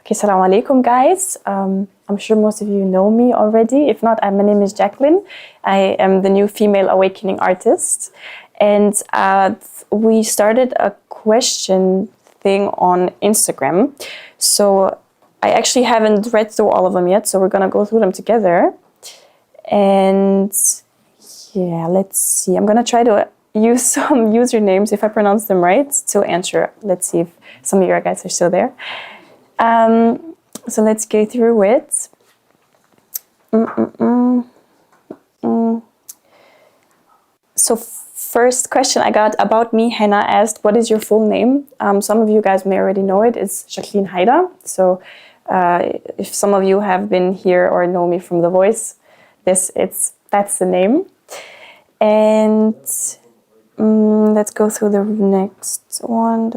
Okay, assalamu alaikum guys. I'm sure most of you know me already. If not, my name is Jaqlyn. I am the new female awakening artist. And we started a question thing on Instagram. So I actually haven't read through all of them yet, so we're gonna go through them together. And yeah, let's see. I'm gonna try to use some usernames, if I pronounce them right, to answer. Let's see if some of you guys are still there. So let's go through it. So first question I got about me, Hannah asked, what is your full name? Some of you guys may already know it. It's Jaqlyn Haida. So if some of you have been here or know me from The Voice, that's the name. And let's go through the next one.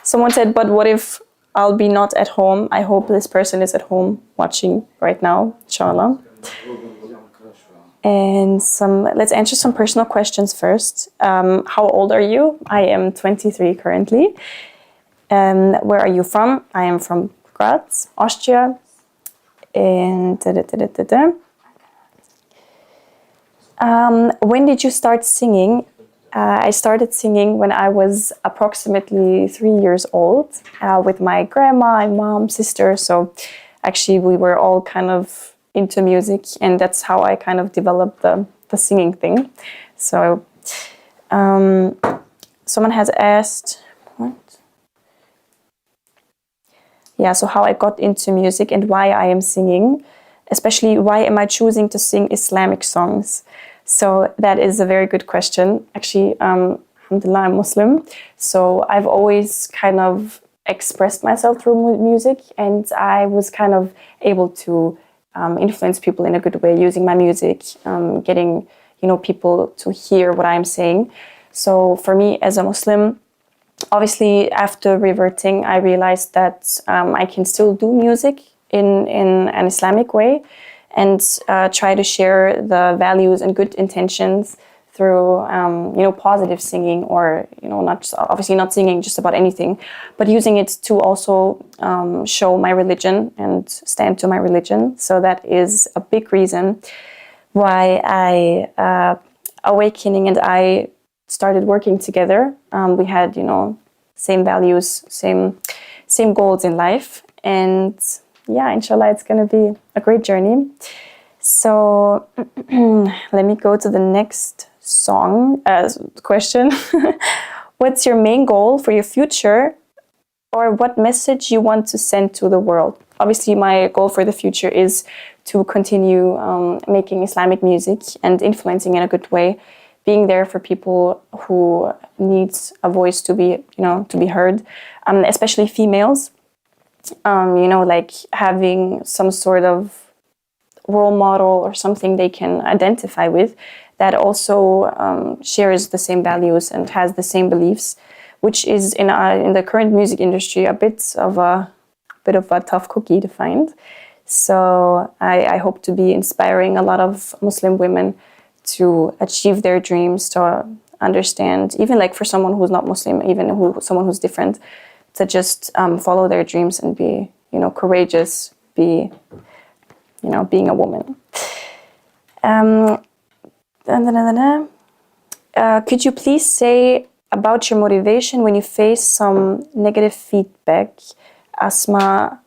Someone said, but what if I'll be not at home? I hope this person is at home watching right now, inshallah. And let's answer some personal questions first. How old are you? I am 23 currently. Where are you from? I am from Graz, Austria. And when did you start singing? I started singing when I was approximately 3 years old with my grandma, my mom, sister. So actually we were all kind of into music, and that's how I kind of developed the singing thing. So someone has asked, what? Yeah, so how I got into music and why I am singing, especially why am I choosing to sing Islamic songs? So that is a very good question. Actually, alhamdulillah, I'm Muslim. So I've always kind of expressed myself through music, and I was kind of able to influence people in a good way using my music, getting people to hear what I'm saying. So for me as a Muslim, obviously after reverting, I realized that I can still do music in an Islamic way, and try to share the values and good intentions through, positive singing, or, not singing just about anything, but using it to also show my religion and stand to my religion. So that is a big reason why Awakening and I started working together. We had, same values, same goals in life, and yeah, inshallah, it's going to be a great journey. So let me go to the next question. What's your main goal for your future, or what message you want to send to the world? Obviously, my goal for the future is to continue making Islamic music and influencing in a good way, being there for people who needs a voice to be heard, especially females. Like having some sort of role model or something they can identify with that also shares the same values and has the same beliefs, which is in the current music industry a bit of a tough cookie to find. So I hope to be inspiring a lot of Muslim women to achieve their dreams, to understand, even like for someone who's not Muslim, someone who's different, to just follow their dreams and be, courageous, being a woman. Could you please say about your motivation when you face some negative feedback? Asma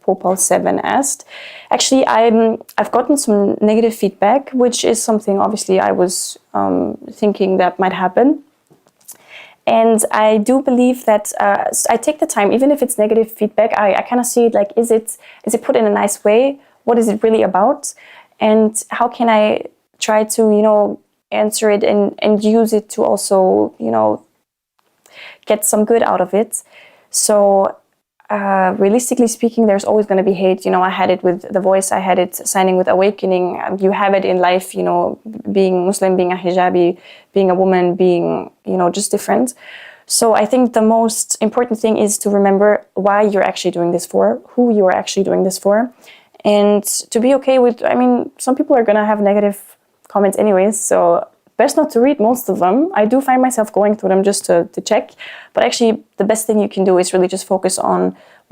Popal 7 asked. Actually, I've gotten some negative feedback, which is something obviously I was thinking that might happen. And I do believe that I take the time, even if it's negative feedback, I kind of see it like, is it put in a nice way? What is it really about? And how can I try to, answer it and use it to also, get some good out of it? So realistically speaking, there's always going to be hate. I had it with The Voice, I had it signing with Awakening. You have it in life, being Muslim, being a hijabi, being a woman, being, just different. So I think the most important thing is to remember why you're actually doing this for, who you are actually doing this for, and to be okay with, some people are going to have negative comments anyways, so best not to read most of them. I do find myself going through them just to check. But actually, the best thing you can do is really just focus on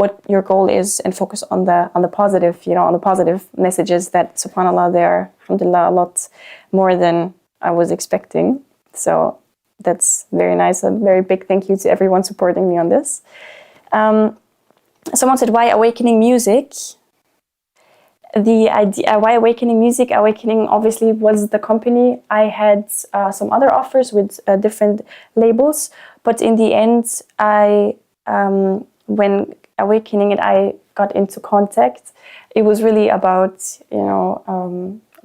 what your goal is and focus on the positive, on the positive messages that, subhanAllah, they are, alhamdulillah, a lot more than I was expecting. So that's very nice. A very big thank you to everyone supporting me on this. Someone said, why Awakening Music? The idea, why Awakening Music? Awakening obviously was the company. I had some other offers with different labels, but in the end, when Awakening and I got into contact, it was really about,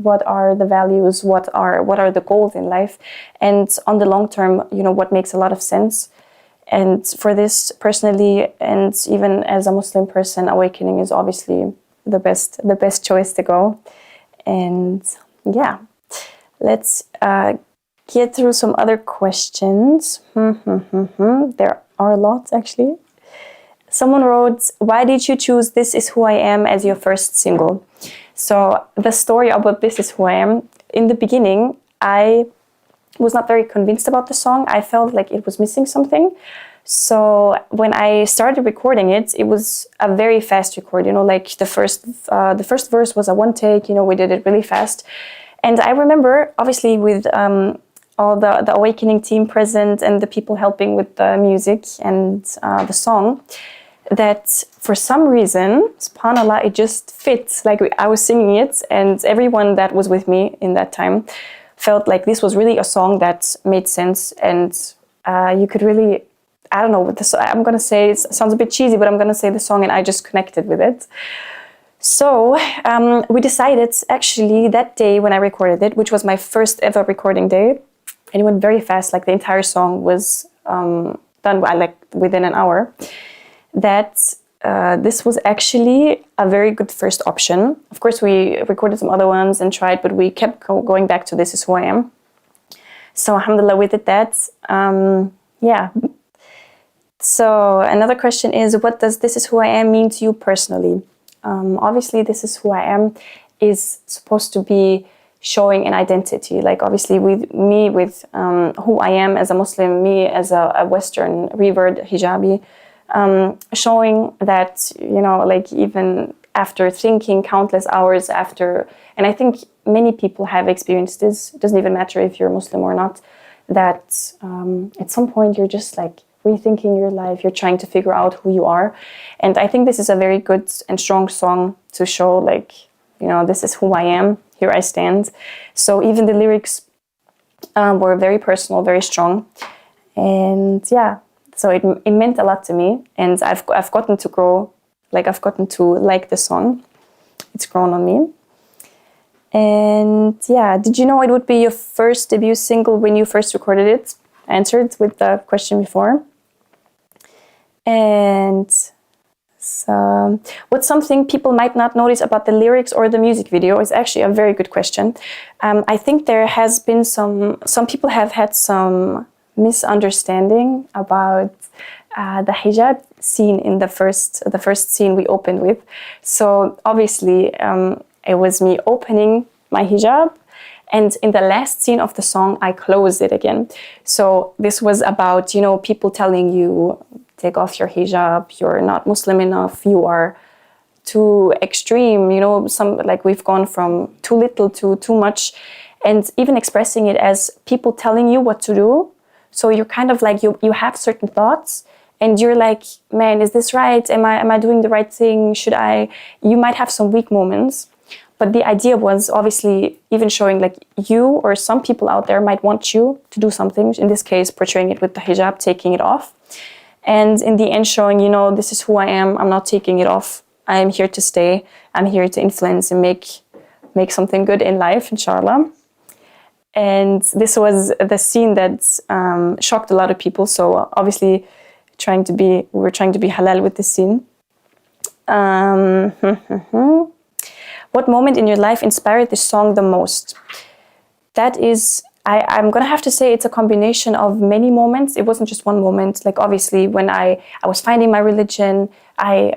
what are the values, what are the goals in life, and on the long term, what makes a lot of sense. And for this personally, and even as a Muslim person, Awakening is obviously the best choice to go. And yeah, let's get through some other questions. There are a lot, actually. Someone wrote, why did you choose This Is Who I Am as your first single? So the story about This Is Who I Am, in the beginning, I was not very convinced about the song. I felt like it was missing something. So when I started recording it, it was a very fast record, like the first verse was a one take, we did it really fast. And I remember, obviously, with all the Awakening team present and the people helping with the music and the song, that for some reason, subhanAllah, it just fits. Like I was singing it, and everyone that was with me in that time felt like this was really a song that made sense, and you could really, I don't know, I'm going to say, it sounds a bit cheesy, but I'm going to say the song, and I just connected with it. So we decided, actually, that day when I recorded it, which was my first ever recording day, and it went very fast, like the entire song was done like within an hour, that this was actually a very good first option. Of course, we recorded some other ones and tried, but we kept going back to This Is Who I Am. So alhamdulillah, we did that. Yeah. So another question is, what does This Is Who I Am mean to you personally? Obviously, This Is Who I Am is supposed to be showing an identity. Like obviously with me, with who I am as a Muslim, me as a Western revert hijabi, showing that, like even after thinking countless hours after, and I think many people have experienced this, it doesn't even matter if you're Muslim or not, that at some point you're just like rethinking your life, you're trying to figure out who you are. And I think this is a very good and strong song to show, like, this is who I am, here I stand. So even the lyrics were very personal, very strong. And yeah, so it meant a lot to me. And I've gotten to grow, like I've gotten to like the song. It's grown on me. And yeah, did you know it would be your first debut single when you first recorded it? I answered with the question before. And so, what's something people might not notice about the lyrics or the music video is actually a very good question. I think there has been some people have had some misunderstanding about the hijab scene in the first scene we opened with. So obviously it was me opening my hijab, and in the last scene of the song I closed it again. So this was about, people telling you, take off your hijab, you're not Muslim enough, you are too extreme, some, like, we've gone from too little to too much, and even expressing it as people telling you what to do. So you're kind of like, you have certain thoughts, and you're like, man, is this right? Am I doing the right thing? You might have some weak moments. But the idea was obviously even showing, like, you or some people out there might want you to do something, in this case, portraying it with the hijab, taking it off. And in the end showing, this is who I am, I'm not taking it off. I am here to stay. I'm here to influence and make something good in life, inshallah. And this was the scene that shocked a lot of people. So obviously we were trying to be halal with this scene. What moment in your life inspired this song the most? That is, I'm going to have to say it's a combination of many moments. It wasn't just one moment. Like, obviously, when I was finding my religion,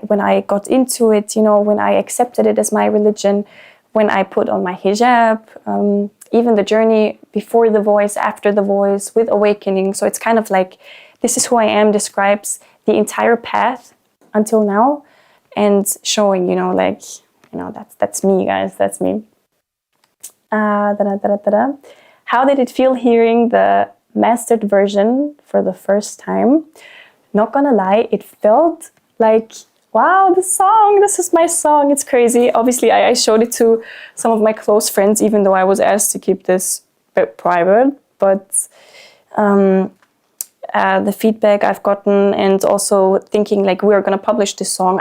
when I got into it, when I accepted it as my religion, when I put on my hijab, even the journey before the voice, after the voice, with awakening. So it's kind of like This Is Who I Am describes the entire path until now, and showing, that's me, guys, that's me. How did it feel hearing the mastered version for the first time? Not gonna lie, it felt like, wow, this is my song, it's crazy. Obviously, I showed it to some of my close friends, even though I was asked to keep this a bit private. But the feedback I've gotten, and also thinking like we're gonna publish this song,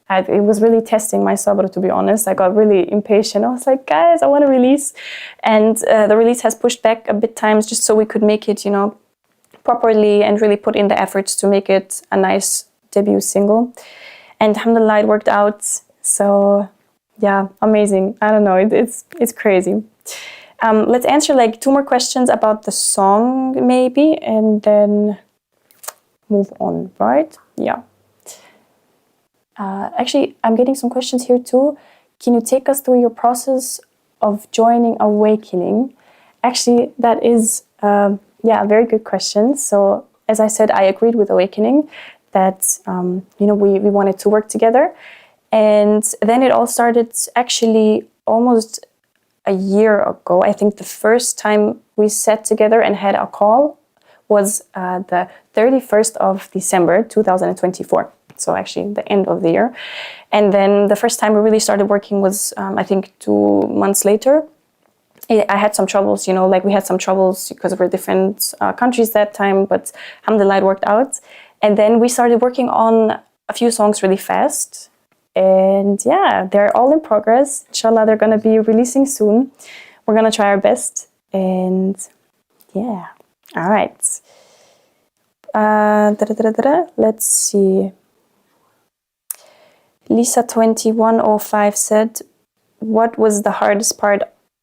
it was really testing my sabr, to be honest. I got really impatient. I was like, guys, I want to release. And the release has pushed back a bit times just so we could make it, properly, and really put in the efforts to make it a nice debut single. And alhamdulillah, it worked out. So yeah, amazing. I don't know, it's crazy. Let's answer like 2 more questions about the song maybe, and then move on, right? Yeah. Actually, I'm getting some questions here too. Can you take us through your process of joining Awakening? Actually, that is a very good question. So as I said, I agreed with Awakening that we wanted to work together, and then it all started actually almost a year ago. I think the first time we sat together and had a call was the 31st of December 2024. So actually the end of the year. And then the first time we really started working was, I think, 2 months later. I had some troubles, we had some troubles because we're different countries that time, but alhamdulillah, it worked out. And then we started working on a few songs really fast. And yeah, they're all in progress. Inshallah, they're going to be releasing soon. We're going to try our best. And yeah, all right. Let's see. Lisa2105 said, what was the hardest part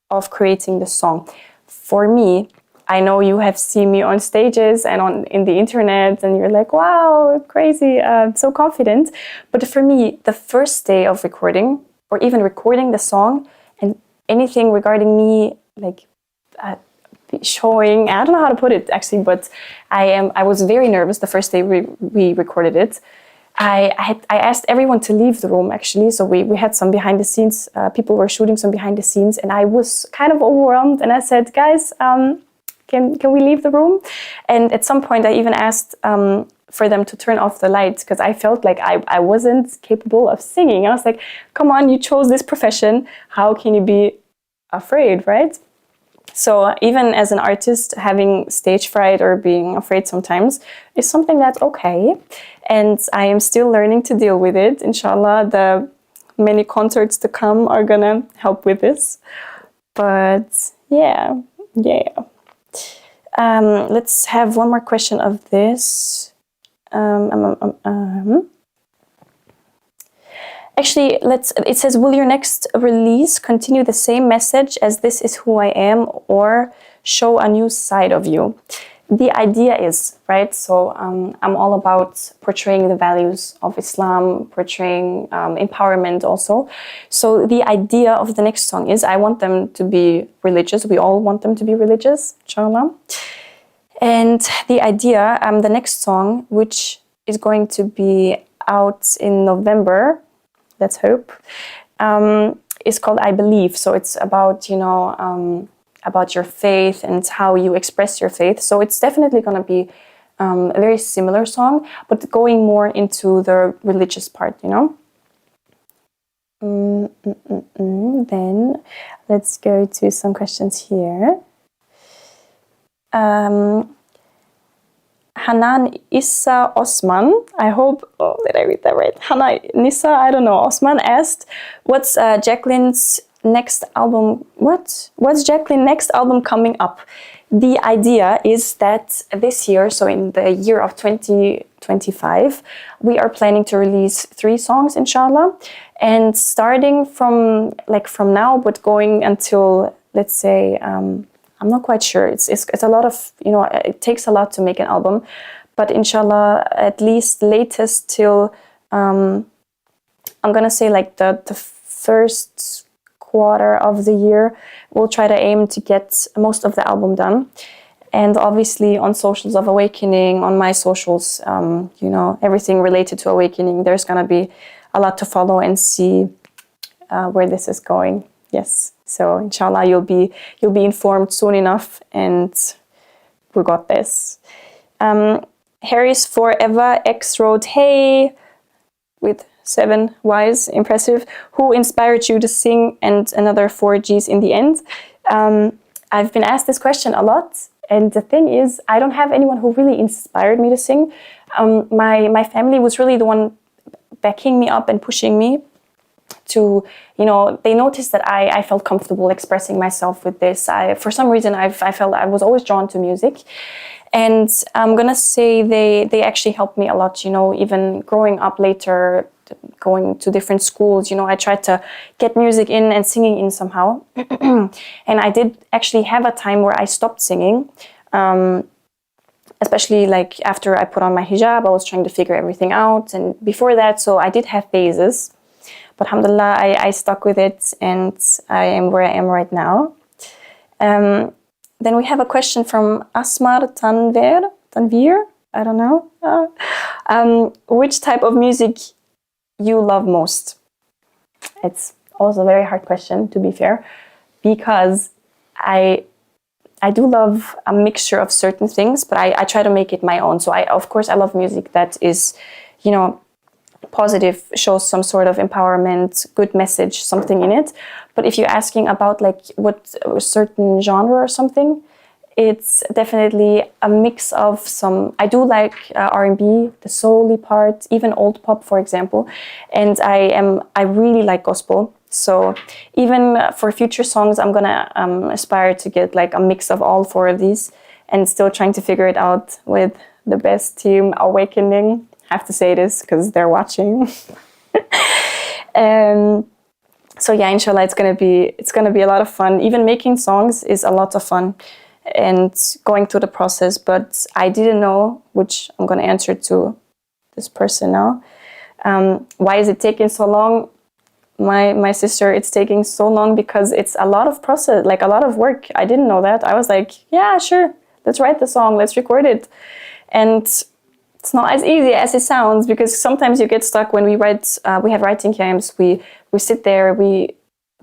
of creating the song? For me, I know you have seen me on stages and in the internet, and you're like, wow, crazy, so confident. But for me, the first day of recording, or even recording the song, and anything regarding me, like showing, I don't know how to put it actually, but I was very nervous the first day we recorded it. I asked everyone to leave the room, actually. So we had some behind the scenes, people were shooting some behind the scenes, and I was kind of overwhelmed, and I said, guys, can we leave the room? And at some point I even asked for them to turn off the lights, because I felt like I wasn't capable of singing. I was like, come on, you chose this profession, how can you be afraid, right? So even as an artist, having stage fright or being afraid sometimes is something that's okay. And I am still learning to deal with it. Inshallah, the many concerts to come are gonna help with this. But yeah. Let's have one more question of this. Actually, it says, will your next release continue the same message as This Is Who I Am, or show a new side of you? The idea is, right, so I'm all about portraying the values of Islam, portraying empowerment also. So the idea of the next song is I want them to be religious. We all want them to be religious, inshallah. And the idea, the next song, which is going to be out in November, let's hope, is called I Believe. So it's about, about your faith and how you express your faith. So it's definitely going to be a very similar song, but going more into the religious part, Then let's go to some questions here. Hanan Issa Osman, I hope, did I read that right? Hanan Nissa, I don't know, Osman asked, what's Jaqlyn's next album? What's Jaqlyn's next album coming up? The idea is that this year, so in the year of 2025, we are planning to release 3 songs, inshallah. And starting from now, but going until, let's say, I'm not quite sure. It's a lot of, it takes a lot to make an album, but inshallah, at least latest till, I'm gonna say like the first quarter of the year, we'll try to aim to get most of the album done. And obviously on socials of Awakening, on my socials, you know, everything related to Awakening, there's going to be a lot to follow and see where this is going. Yes. So inshallah, you'll be informed soon enough, and we got this. Harry's Forever X wrote, hey, with 7 Ys, impressive. Who inspired you to sing, and another 4 Gs in the end? I've been asked this question a lot, and the thing is, I don't have anyone who really inspired me to sing. My family was really the one backing me up and pushing me to, you know, they noticed that I felt comfortable expressing myself with this. For some reason, I felt I was always drawn to music. And I'm gonna say they actually helped me a lot, you know, even growing up later, going to different schools, you know, I tried to get music in and singing in somehow. And I did actually have a time where I stopped singing, especially like after I put on my hijab, I was trying to figure everything out. And before that, so I did have phases, but alhamdulillah, I stuck with it, and I am where I am right now. Then we have a question from Asmar Tanvir, I don't know. Which type of music you love most? It's also a very hard question, to be fair, because I do love a mixture of certain things, but I try to make it my own. So of course I love music that is, you know, positive, shows some sort of empowerment, good message, something in it. But if you're asking about like what a certain genre or something, it's definitely a mix of some. I do like R&B, the soul-y part, even old pop, for example. And I really like gospel. So even for future songs, I'm gonna aspire to get like a mix of all 4 of these, and still trying to figure it out with the best team, Awakening. Have to say this because they're watching. So yeah, inshallah, it's gonna be a lot of fun. Even making songs is a lot of fun, and going through the process. But I didn't know, which I'm gonna answer to this person now. Why is it taking so long? My sister, it's taking so long because it's a lot of process, like a lot of work. I didn't know that. I was like, yeah, sure, let's write the song, let's record it, and it's not as easy as it sounds, because sometimes you get stuck when we write. We have writing camps. We sit there. We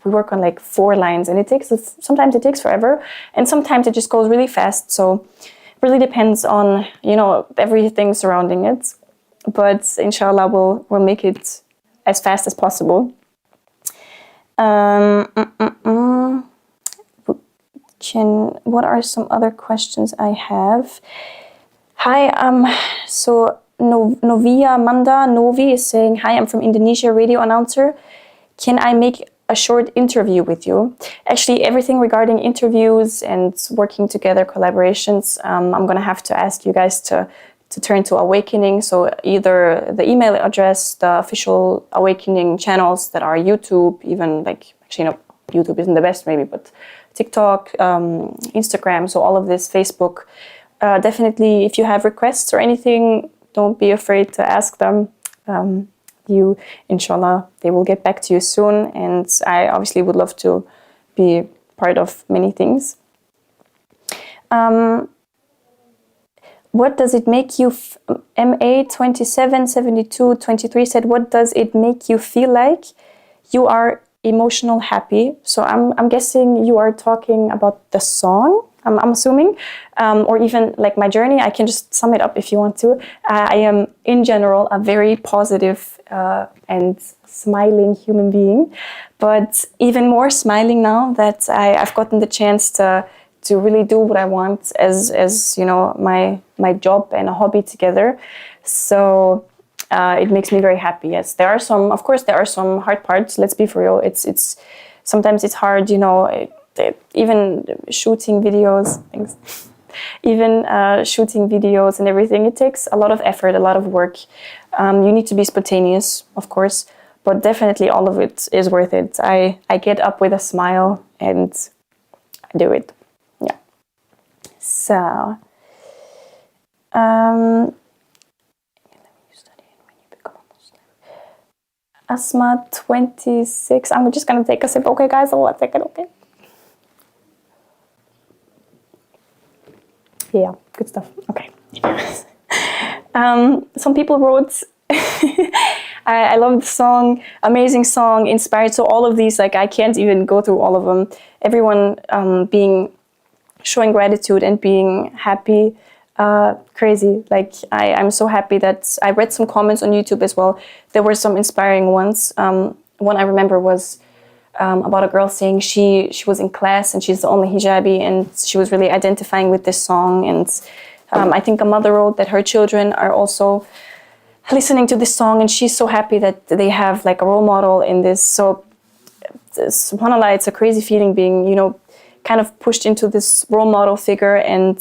work on like 4 lines, and sometimes it takes forever, and sometimes it just goes really fast. So it really depends on, you know, everything surrounding it. But inshallah, we'll make it as fast as possible. What are some other questions I have? Hi, so Novia Manda Novi is saying, hi, I'm from Indonesia, radio announcer. Can I make a short interview with you? Actually, everything regarding interviews and working together, collaborations, I'm gonna have to ask you guys to turn to Awakening. So either the email address, the official Awakening channels that are YouTube, even like, actually, no, YouTube isn't the best maybe, but TikTok, Instagram, so all of this, Facebook. Definitely, if you have requests or anything, don't be afraid to ask them. Inshallah, they will get back to you soon. And I obviously would love to be part of many things. What does it make you, MA 277223 said, what does it make you feel like? You are emotional happy. So I'm guessing you are talking about the song. I'm assuming, or even like my journey. I can just sum it up if you want to. I am, in general, a very positive and smiling human being, but even more smiling now that I've gotten the chance to really do what I want as you know, my job and a hobby together. So it makes me very happy. Yes, there are some hard parts. Let's be for real. It's sometimes it's hard, you know. Even shooting videos, shooting videos and everything, it takes a lot of effort, a lot of work. You need to be spontaneous, of course, but definitely all of it is worth it. I get up with a smile and I do it. Yeah. So, Asma 26. I'm just gonna take a sip. Okay, guys, 1 second. Okay. Yeah, good stuff. Okay. Some people wrote, I love the song, amazing song, inspired. So all of these, like I can't even go through all of them. Everyone showing gratitude and being happy, crazy. Like I'm so happy that I read some comments on YouTube as well. There were some inspiring ones. One I remember was about a girl saying she was in class and she's the only hijabi and she was really identifying with this song. And I think a mother wrote that her children are also listening to this song and she's so happy that they have like a role model in this. So subhanAllah, it's a crazy feeling being, you know, kind of pushed into this role model figure. And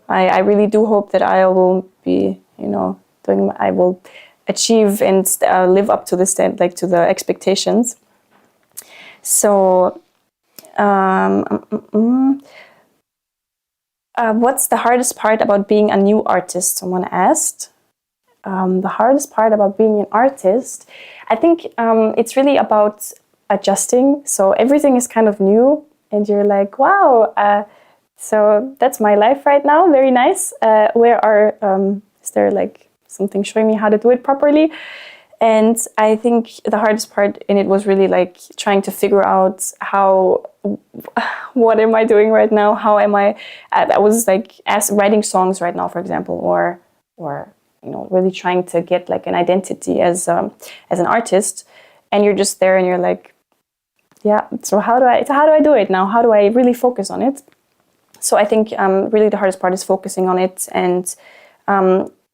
I really do hope that I will be, you know, I will achieve and live up to this, like to the expectations. So, what's the hardest part about being a new artist? Someone asked. The hardest part about being an artist, I think it's really about adjusting. So everything is kind of new and you're like, wow, so that's my life right now. Very nice. Is there like something showing me how to do it properly? And I think the hardest part in it was really like trying to figure out what am I doing right now? How am I was like writing songs right now, for example, or you know, really trying to get like an identity as an artist. And you're just there and you're like, yeah, so how do I do it now? How do I really focus on it? So I think really the hardest part is focusing on it and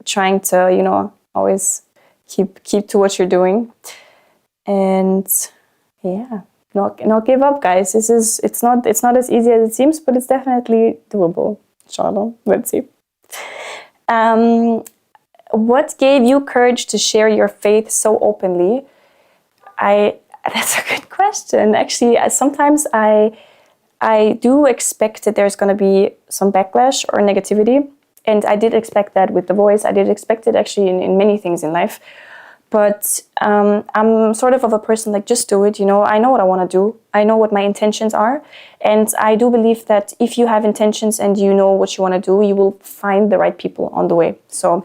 trying to, you know, always keep to what you're doing, and yeah, not give up, guys. It's not as easy as it seems, but it's definitely doable. Inshallah, let's see. What gave you courage to share your faith so openly? That's a good question. Actually, sometimes I do expect that there's going to be some backlash or negativity. And I did expect that with the voice. I did expect it actually in many things in life. But I'm sort of a person like, just do it, you know. I know what I want to do. I know what my intentions are. And I do believe that if you have intentions and you know what you want to do, you will find the right people on the way. So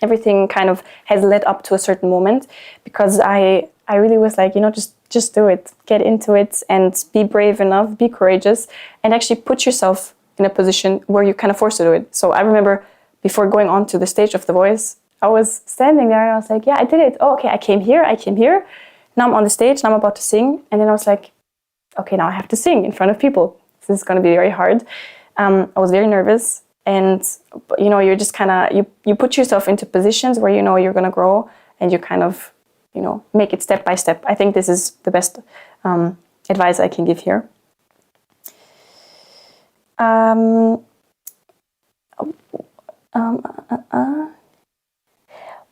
everything kind of has led up to a certain moment, because I really was like, you know, just do it. Get into it and be brave enough, be courageous, and actually put yourself in a position where you're kind of forced to do it. So I remember before going on to the stage of The Voice, I was standing there and I was like, yeah, I did it. Oh, okay, I came here. Now I'm on the stage, now I'm about to sing. And then I was like, okay, now I have to sing in front of people. This is going to be very hard. I was very nervous. And, you know, you're just kind of, you put yourself into positions where you know you're going to grow and you kind of, you know, make it step by step. I think this is the best advice I can give here.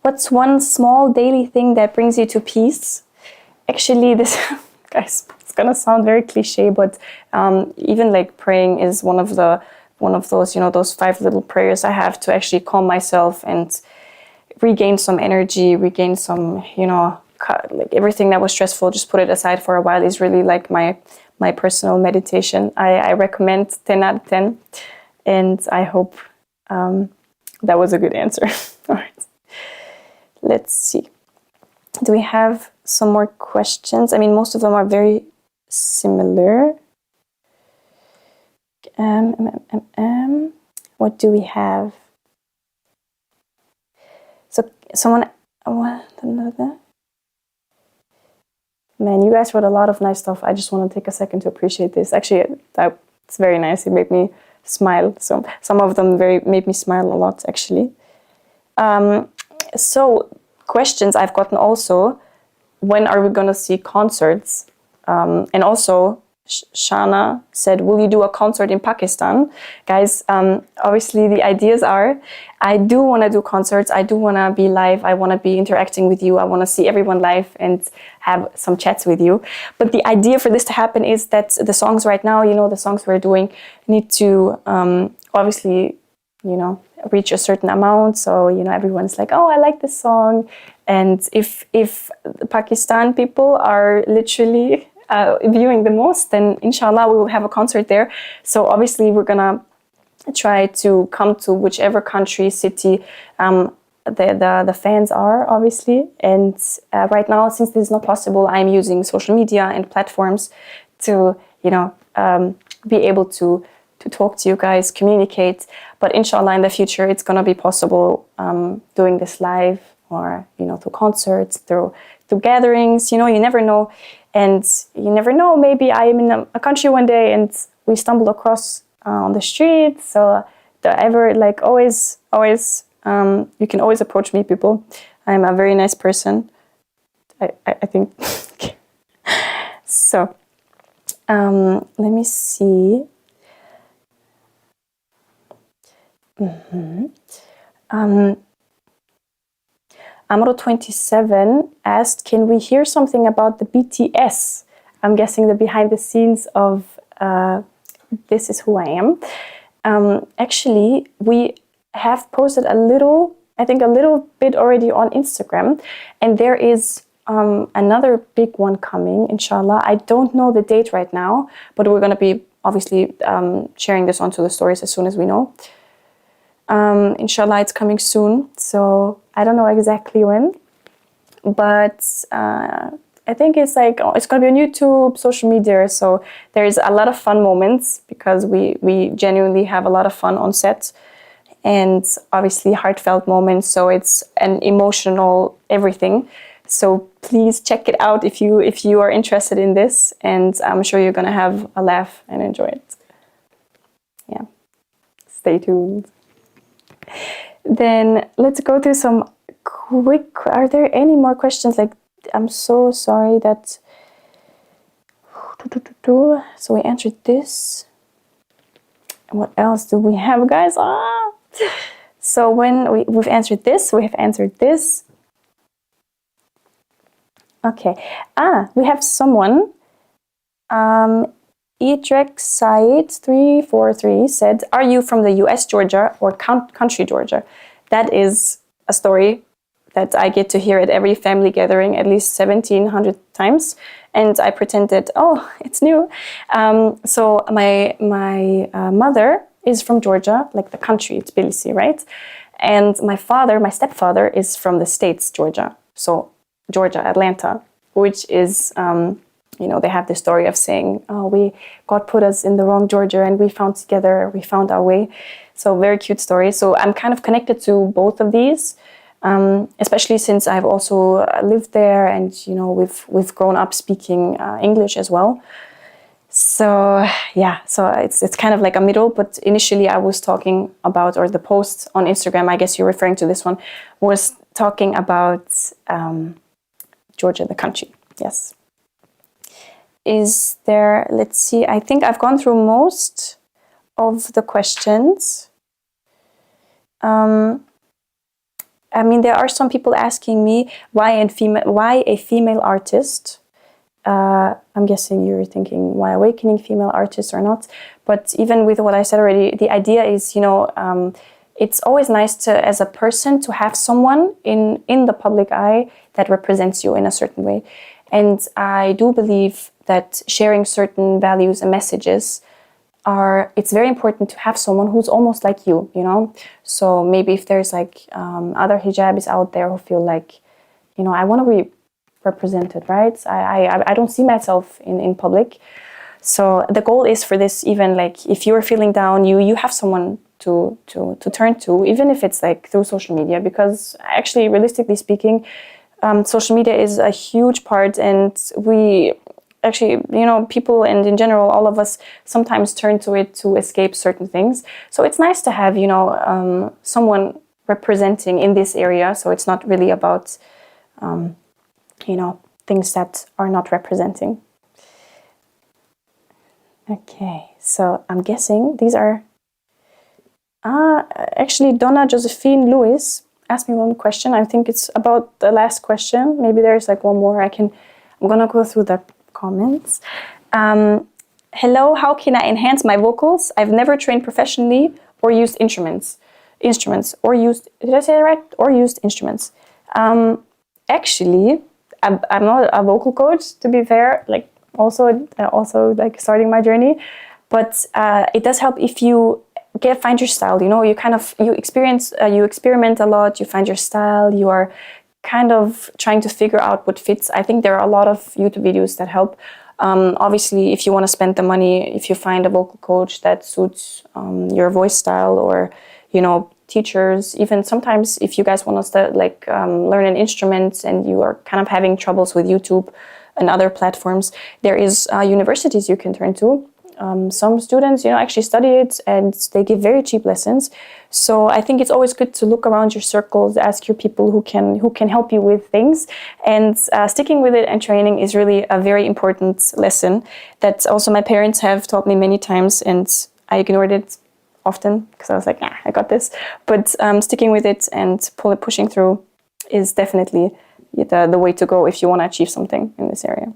What's one small daily thing that brings you to peace? Actually, this, guys, it's gonna sound very cliche, but even like praying is one of those, you know, those 5 little prayers I have to actually calm myself and regain some energy, regain some, you know, like everything that was stressful, just put it aside for a while is really like my personal meditation. I recommend 10 out of 10, and I hope that was a good answer. All right. Let's see. Do we have some more questions? I mean, most of them are very similar. What do we have? So someone, man, you guys wrote a lot of nice stuff. I just want to take a second to appreciate this. Actually, it's very nice. It made me smile. So some of them made me smile a lot, actually. So questions I've gotten also, when are we going to see concerts? And also, Shana said, will you do a concert in Pakistan? Guys, obviously the ideas are, I do want to do concerts. I do want to be live. I want to be interacting with you. I want to see everyone live and have some chats with you. But the idea for this to happen is that the songs right now, you know, the songs we're doing need to obviously, you know, reach a certain amount. So, you know, everyone's like, oh, I like this song. And if the Pakistan people are literally viewing the most, then inshallah we will have a concert there. So obviously we're gonna try to come to whichever country, city the fans are, obviously. And right now, since this is not possible, I'm using social media and platforms to, be able to talk to you guys, communicate. But inshallah, in the future, it's gonna be possible doing this live, or through concerts, through gatherings. You never know, and you never know. Maybe I am in a country one day and we stumble across on the street. So always, you can always approach me, people. I'm a very nice person, I think. So let me see. Amro27 asked, can we hear something about the BTS? I'm guessing the behind the scenes of This Is Who I Am. Actually, we have posted a little bit already on Instagram, and there is another big one coming, inshallah. I don't know the date right now, but we're going to be obviously sharing this onto the stories as soon as we know. Inshallah, it's coming soon, so I don't know exactly when, but I think it's going to be on YouTube, social media, so there's a lot of fun moments because we genuinely have a lot of fun on set, and obviously heartfelt moments, so it's an emotional everything. So please check it out if you are interested in this, and I'm sure you're going to have a laugh and enjoy it. Yeah, stay tuned. Then let's go through some quick. Are there any more questions? I'm so sorry that. So we answered this. What else do we have, guys? So when we've answered this, we have answered this. Okay. We have someone. Edrek Said 343 said, are you from the US, Georgia, or country Georgia? That is a story that I get to hear at every family gathering at least 1,700 times. And I pretended, it's new. So my mother is from Georgia, like the country, Tbilisi, right? And my stepfather is from the States, Georgia. So Georgia, Atlanta, which is... they have this story of saying, God put us in the wrong Georgia and we found our way. So very cute story. So I'm kind of connected to both of these, especially since I've also lived there, and we've grown up speaking English as well. So yeah, so it's kind of like a middle, but initially I was talking about, or the post on Instagram, I guess you're referring to this one, was talking about Georgia, the country. Yes. Is there, let's see, I think I've gone through most of the questions. There are some people asking me why a female artist. I'm guessing you're thinking why awakening female artists or not. But even with what I said already, the idea is, it's always nice to, as a person, to have someone in the public eye that represents you in a certain way. And I do believe that sharing certain values and messages it's very important to have someone who's almost like you, So maybe if there's other hijabis out there who feel like, I want to be represented, right? I don't see myself in public. So the goal is for this, even if you're feeling down, you have someone to turn to, even if it's through social media, because actually, realistically speaking, social media is a huge part, and we actually, people and in general, all of us sometimes turn to it to escape certain things. So it's nice to have, someone representing in this area. So it's not really about, things that are not representing. Okay, so I'm guessing these are, actually Donna Josephine Lewis asked me one question. I think it's about the last question. Maybe there's one more. I'm gonna go through the comments. Hello, how can I enhance my vocals? I've never trained professionally or used instruments, or used, did I say that right? Or used instruments. actually, I'm not a vocal coach, to be fair, like also like starting my journey, but it does help if you find your style. You know, you experiment a lot, you find your style, you are kind of trying to figure out what fits. I think there are a lot of YouTube videos that help. Obviously, if you want to spend the money, if you find a vocal coach that suits your voice style, or, you know, teachers, even sometimes if you guys want to learn an instrument and you are kind of having troubles with YouTube and other platforms, there is universities you can turn to. Some students, you know, actually study it and they give very cheap lessons. So I think it's always good to look around your circles, ask your people who can help you with things, and sticking with it and training is really a very important lesson that also my parents have taught me many times, and I ignored it often because I was like, I got this. But sticking with it and pushing through is definitely the way to go if you want to achieve something in this area.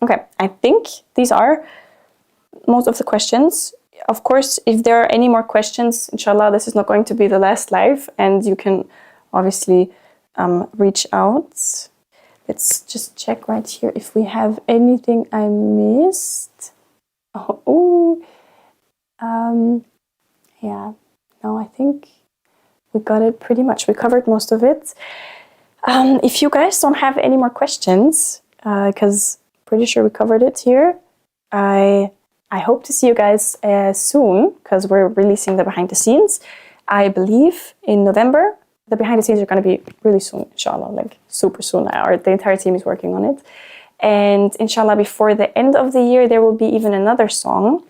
Okay, I think these are most of the questions. Of course, if there are any more questions, inshallah, this is not going to be the last live, and you can obviously reach out. Let's just check right here if we have anything I missed. Yeah, no, I think we got it pretty much. We covered most of it. If you guys don't have any more questions, because pretty sure we covered it here, I hope to see you guys soon, because we're releasing the behind the scenes, I believe, in November. The behind the scenes are going to be really soon, inshallah, like super soon. The entire team is working on it. And inshallah, before the end of the year, there will be even another song.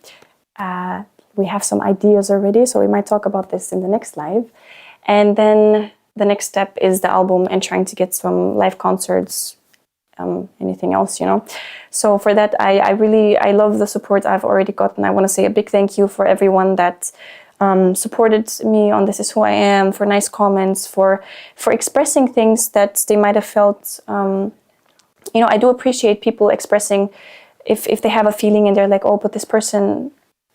We have some ideas already, so we might talk about this in the next live. And then the next step is the album and trying to get some live concerts, anything else, you know. So for that, I love the support I've already gotten. I want to say a big thank you for everyone that supported me on This Is Who I Am, for nice comments, for expressing things that they might have felt. You know, I do appreciate people expressing if they have a feeling and they're like, oh, but this person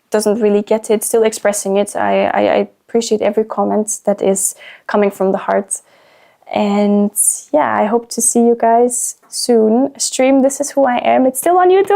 doesn't really get it, still expressing it. I appreciate every comment that is coming from the heart. And yeah, I hope to see you guys soon. Stream This Is Who I Am. It's still on YouTube.